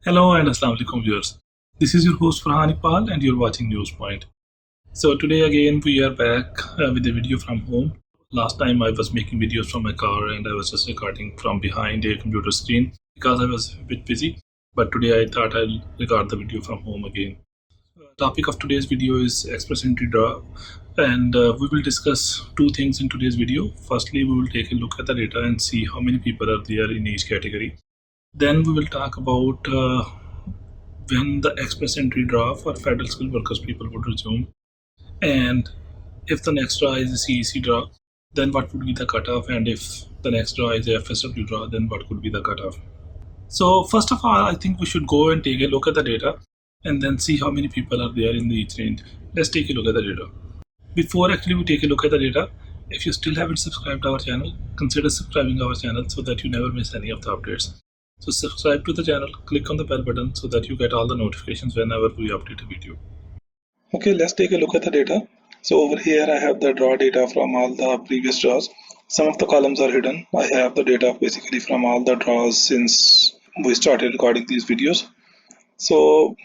Hello and Assalamu alaikum viewers. This is your host Farhan Iqbal and you're watching News Point. So today again we are back with a video from home. Last time I was making videos from my car and I was just recording from behind a computer screen because I was a bit busy. But today I thought I'll record the video from home again. Topic of today's video is express entry draw, and we will discuss two things in today's video. Firstly, we will take a look at the data and see how many people are there in each category. Then we will talk about when the express entry draw for federal skilled workers people would resume, and if the next draw is a CEC draw, then what would be the cutoff, and if the next draw is a FSW draw, then what could be the cutoff. So first of all, I think we should go and take a look at the data and then see how many people are there in each range. Let's take a look at the data. Before actually we take a look at the data, if you still haven't subscribed to our channel, consider subscribing our channel so that you never miss any of the updates. So subscribe to the channel, click on the bell button so that you get all the notifications whenever we update a video. Okay, let's take a look at the data. So over here I have the draw data from all the previous draws. Some of the columns are hidden. I have the data basically from all the draws since we started recording these videos.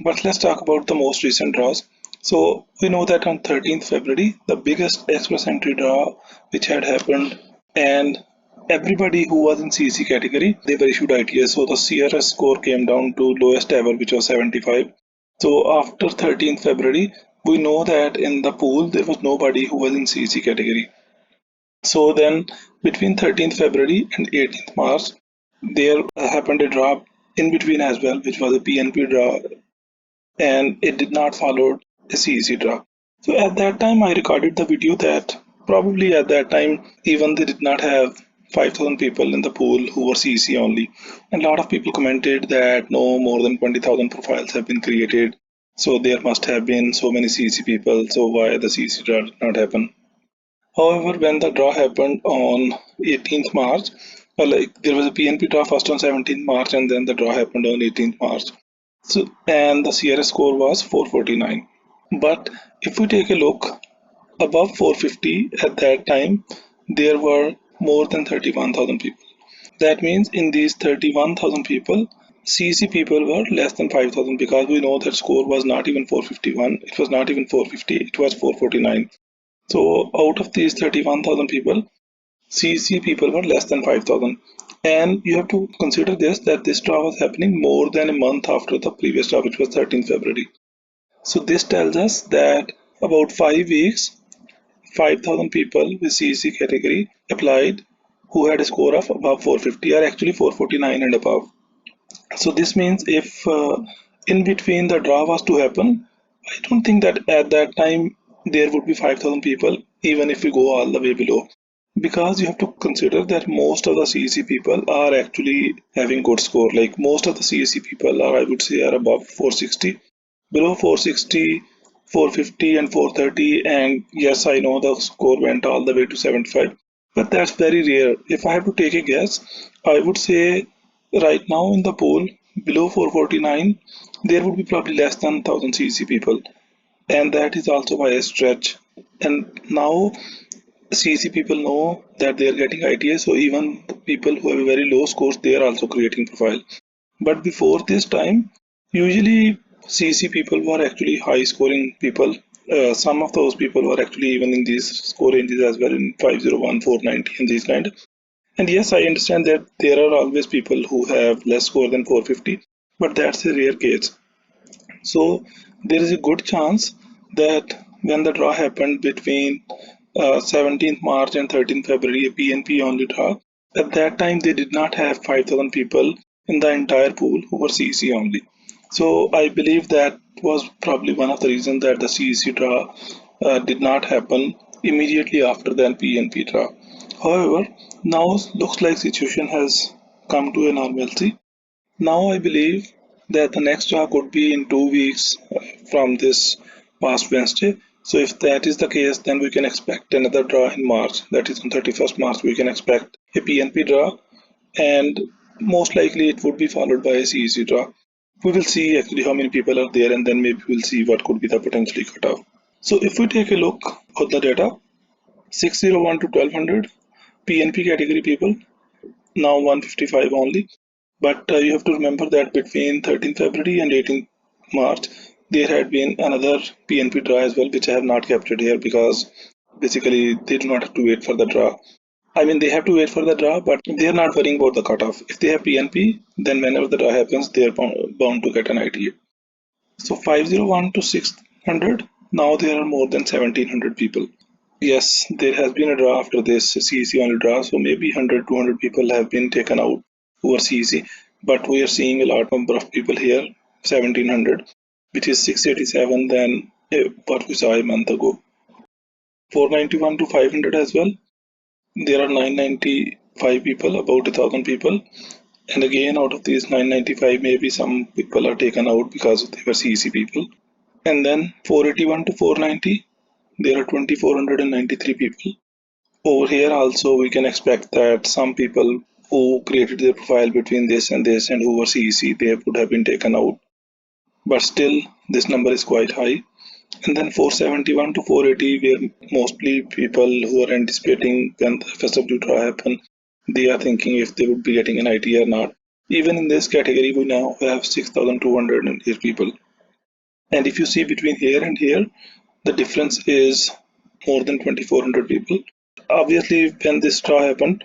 But let's talk about the most recent draws. So we know that on 13th February, the biggest express entry draw which had happened, and everybody who was in CEC category, they were issued ITS. So the CRS score came down to lowest ever, which was 75. So after 13th February, we know that in the pool, there was nobody who was in CEC category. So then between 13th February and 18th March, there happened a draw in between as well, which was a PNP draw, and it did not follow a CEC draw. So at that time, I recorded the video that probably at that time, even they did not have 5,000 people in the pool who were CEC only. And a lot of people commented that no more than 20,000 profiles have been created. So there must have been so many CEC people. So why the CEC draw did not happen? However, when the draw happened on 18th March, there was a PNP draw first on 17th March and then the draw happened on 18th March. So, and the CRS score was 449. But if we take a look above 450 at that time, there were more than 31,000 people. That means in these 31,000 people, CEC people were less than 5,000 because we know that score was not even 451, it was not even 450, it was 449. So out of these 31,000 people, CEC people were less than 5,000. And you have to consider this that this draw was happening more than a month after the previous draw, which was 13th February. So this tells us that about 5 weeks, 5,000 people with CEC category applied who had a score of above 450 or actually 449 and above. So this means if in between the draw was to happen, I don't think that at that time there would be 5,000 people even if we go all the way below. Because you have to consider that most of the CEC people are actually having good score. Like most of the CEC people are, I would say, are above 460. Below 460, 450 and 430, and yes, I know the score went all the way to 75, but that's very rare. If I have to take a guess, I would say right now in the pool below 449 there would be probably less than 1000 CEC people, and that is also by a stretch. And now CEC people know that they are getting ITS, so even the people who have a very low scores, they are also creating profile. But before this time, usually CEC people were actually high scoring people. Some of those people were actually even in these score ranges as well, in 501, 490 and these kind. And yes, I understand that there are always people who have less score than 450, but that's a rare case. So there is a good chance that when the draw happened between 17th March and 13th February, a PNP only draw, at that time they did not have 5,000 people in the entire pool who were CEC only. So I believe that was probably one of the reasons that the CEC draw did not happen immediately after the PNP draw. However, now looks like situation has come to a normalcy. Now I believe that the next draw could be in 2 weeks from this past Wednesday. So if that is the case, then we can expect another draw in March. That is on 31st March, we can expect a PNP draw, and most likely it would be followed by a CEC draw. We will see actually how many people are there, and then maybe we'll see what could be the potentially cutoff. So if we take a look at the data, 601 to 1200 PNP category people, now 155 only. But you have to remember that between 13th February and 18th March, there had been another PNP draw as well, which I have not captured here because basically they do not have to wait for the draw. I mean, they have to wait for the draw, but they are not worrying about the cutoff. If they have PNP, then whenever the draw happens, they are bound to get an ITA. So 501 to 600, now there are more than 1700 people. Yes, there has been a draw after this CEC only draw, so maybe 100, 200 people have been taken out who are CEC, but we are seeing a lot number of people here, 1700, which is 687 than what we saw a month ago. 491 to 500 as well, there are 995 people, about 1000 people, and again out of these 995, maybe some people are taken out because they were CEC people. And then 481 to 490, there are 2493 people. Over here also we can expect that some people who created their profile between this and who were CEC, they would have been taken out. But still this number is quite high. And then 471 to 480, where mostly people who are anticipating when the FSW draw happen, they are thinking if they would be getting an IT or not. Even in this category, we now have 6,208 people. And if you see between here and here, the difference is more than 2,400 people. Obviously, when this draw happened,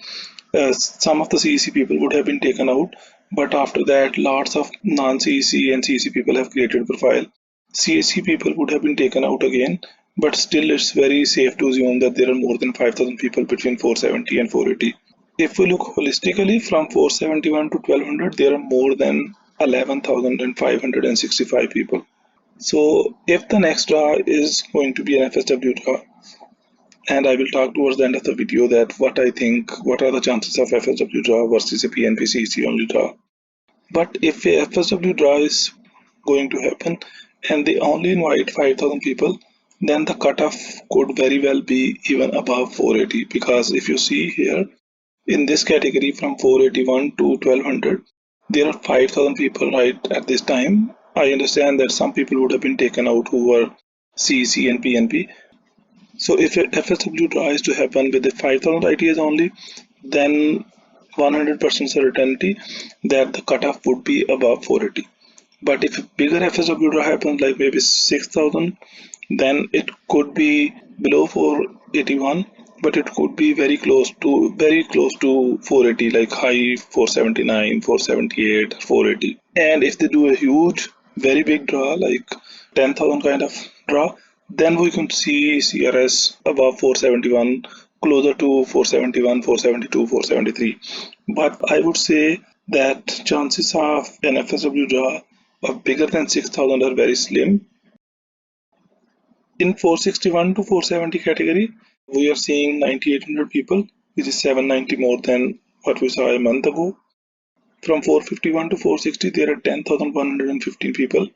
some of the CEC people would have been taken out, but after that, lots of non-CEC and CEC people have created profile. CEC people would have been taken out again, but still it's very safe to assume that there are more than 5,000 people between 470 and 480. If we look holistically from 471 to 1200, there are more than 11,565 people. So if the next draw is going to be an FSW draw, and I will talk towards the end of the video that what I think, what are the chances of FSW draw versus a PNP CEC only draw. But if a FSW draw is going to happen and they only invite 5,000 people, then the cutoff could very well be even above 480, because if you see here in this category from 481 to 1200, there are 5,000 people right at this time. I understand that some people would have been taken out who were CEC and PNP. So if a FSW draw is to happen with the 5,000 ITAs only, then 100% certainty that the cutoff would be above 480. But if a bigger FSW draw happens, like maybe 6,000, then it could be below 481, but it could be very close to 480, like high 479, 478, 480. And if they do a huge, very big draw, like 10,000 kind of draw, then we can see CRS above 471, closer to 471, 472, 473. But I would say that chances of an FSW draw of bigger than 6,000 are very slim. In 461 to 470 category, we are seeing 9,800 people, which is 790 more than what we saw a month ago. From 451 to 460, there are 10,115 people,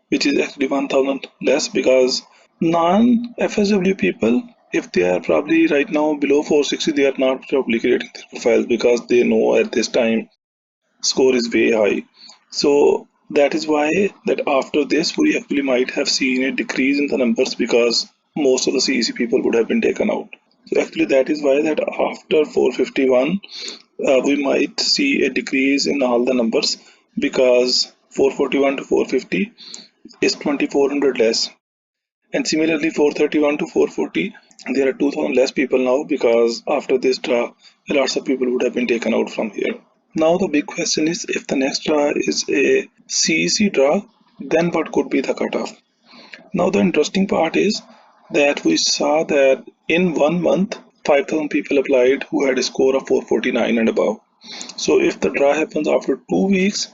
which is actually 1,000 less, because non-FSW people, if they are probably right now below 460, they are not probably creating their profiles because they know at this time score is way high. So that is why that after this we actually might have seen a decrease in the numbers, because most of the CEC people would have been taken out. So actually that is why that after 451 we might see a decrease in all the numbers, because 441 to 450 is 2,400 less. And similarly 431 to 440, there are 2,000 less people now, because after this draw lots of people would have been taken out from here. Now the big question is, if the next draw is a CEC draw, then what could be the cutoff? Now the interesting part is that we saw that in 1 month 5,000 people applied who had a score of 449 and above. So if the draw happens after 2 weeks,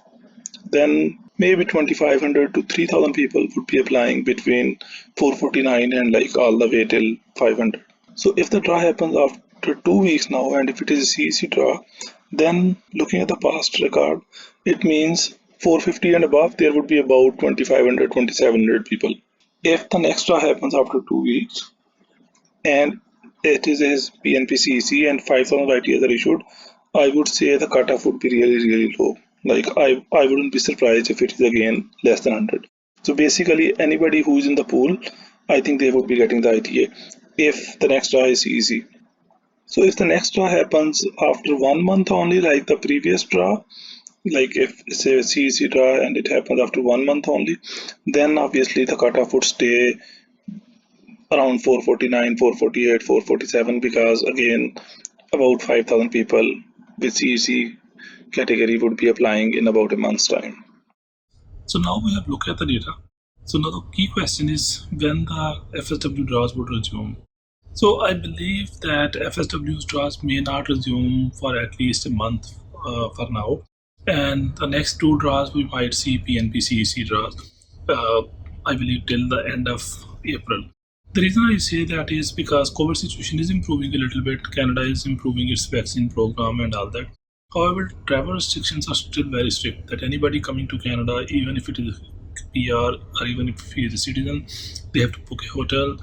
then maybe 2,500 to 3,000 people would be applying between 449 and like all the way till 500. So if the draw happens after 2 weeks now, and if it is a CEC draw, then looking at the past record, it means 450 and above, there would be about 2,500, 2,700 people. If the next draw happens after 2 weeks and it is his PNP CEC and 5,000 ITAs are issued, I would say the cutoff would be really, really low. Like I wouldn't be surprised if it is again less than 100. So basically anybody who is in the pool, I think they would be getting the ITA if the next draw is CEC. So if the next draw happens after 1 month only, like the previous draw, Like if it's a CEC draw and it happens after 1 month only, then obviously the cutoff would stay around 449, 448, 447, because again about 5,000 people with CEC category would be applying in about a month's time. So now we have looked at the data. So now the key question is when the FSW draws would resume. So I believe that FSW's draws may not resume for at least a month for now. And the next two draws we might see PNP CEC draws, uh, I believe till the end of April. The reason I say that is because COVID situation is improving a little bit. Canada is improving its vaccine program and all that. However, travel restrictions are still very strict. That anybody coming to Canada, even if it is PR or even if he is a citizen, they have to book a hotel.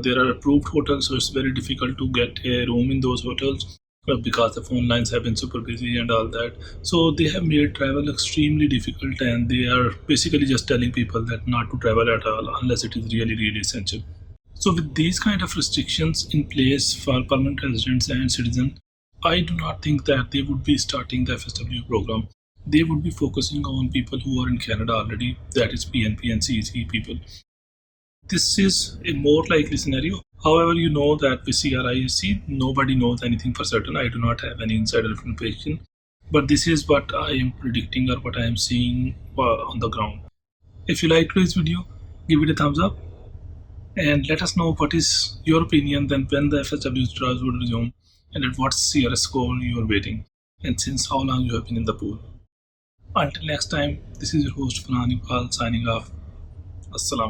There are approved hotels, so it's very difficult to get a room in those hotels because the phone lines have been super busy and all that. So they have made travel extremely difficult, and they are basically just telling people that not to travel at all unless it is really, really essential. So with these kind of restrictions in place for permanent residents and citizens, I do not think that they would be starting the FSW program. They would be focusing on people who are in Canada already, that is PNP and CEC people. This is a more likely scenario. However, you know that with CRISC, nobody knows anything for certain. I do not have any insider information. But this is what I am predicting or what I am seeing on the ground. If you like today's video, give it a thumbs up and let us know what is your opinion then when the FSW draws will resume and at what CRS score you are waiting and since how long you have been in the pool. Until next time, this is your host Farhan Iqbal signing off. Assalam.